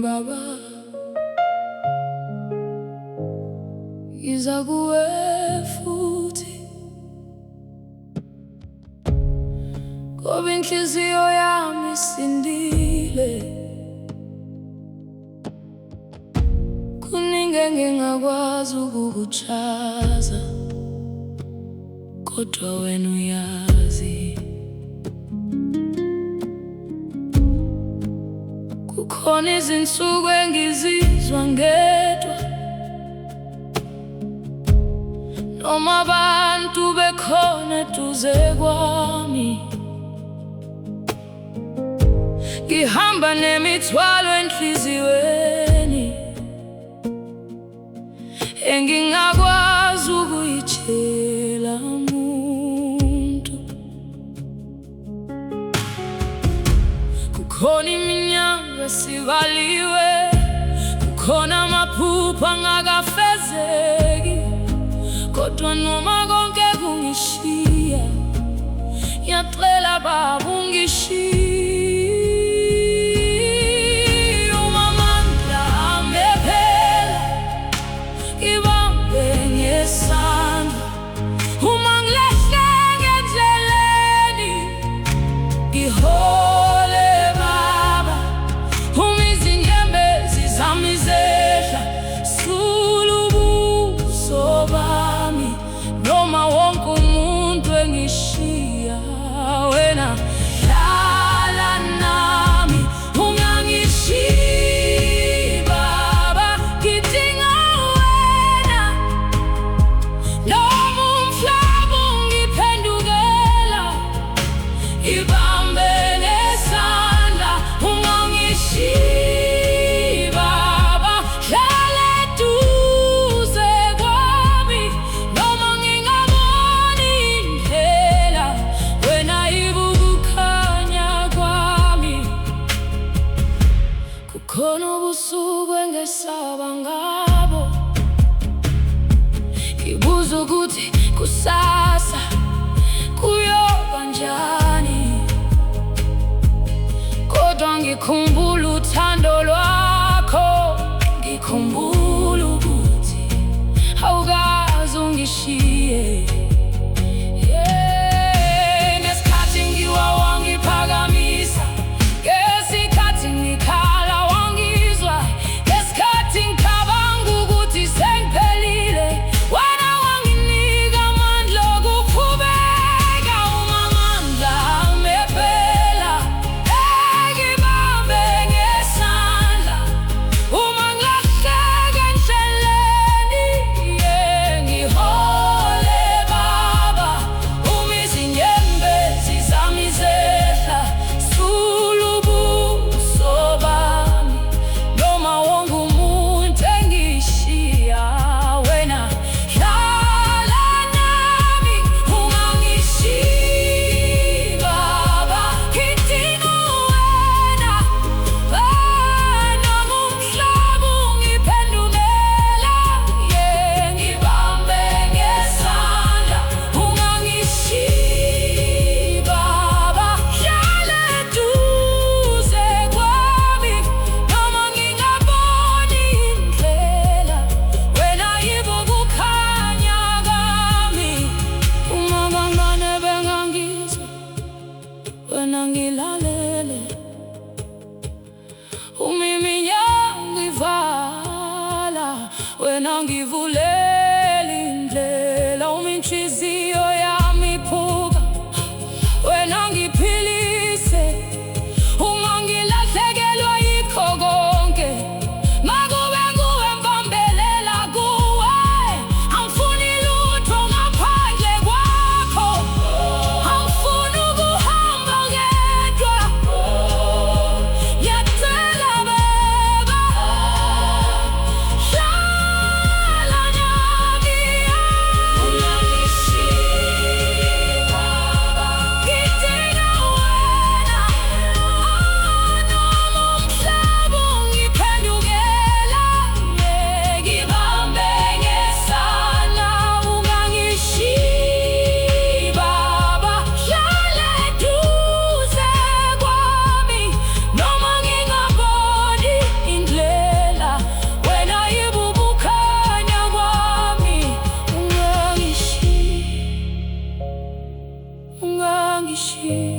Baba, iza kuwe futhi, ngoba inhliziyo yami isindile. Kuningi engingakwazi ukukuchaza, kodwa wena uyazi. Kukhona izinsuku engizizwa ngedwa, noma abantu bekhona eduze kwami. Ngihamba nemithwalo enhliziyweni engingakwazi ukuyitshela muntu. Kukhona iminyango esivaliwe, kukhona amaphupho angakafezeki, kodwa noma konke kungishiya, ngiyacela Baba ungishiye. Kukhona ubusuku engesaba ngabo, ngibuza ukuthi kusasa kuyoba njani, kodwa ngikhumbula uthando lwakho, ngikhumbula ukuthi awukaze ungishiye. Ngesikhathi ngiwa wangiphakamisa, ngesikhathi ngikhala wangizwa, ngesikhathi ngicabanga ukuthi sengiphelile, wena wanginika amandla okuqhubeka. Uma amandla ami ephela, ngibambe ngesandla. Uma ngilahleka endleleni, ngihole Baba. Uma izinyembezi zami zehla, sula ubuso bami, noma wonke umuntu engishiya, wena hlala nami. Ungangishiyi Baba, ngidinga wena. Noma umhlaba ungiphendukela, ngibambe ngesandla. Ungangishiyi Baba, hlala eduze kwami, noma ngingaboni indlela, wena yibo ukukhanya kwami. Uma abangane bengangizwa, wena ngilalele. Uma iminyango ivala, wena ngivulela indlela. Uma inhliziyo yami iphuka, wena ngiphilise. Uma ngilahlekelwa yikho konke, makube nguwe ngibambelela kuwe. Angifuni lutho ngaphandle kwakho, angifuni ukuhamba ngedwa. Ngiyacela Baba, hlala nami. Ungangishiyi nchi.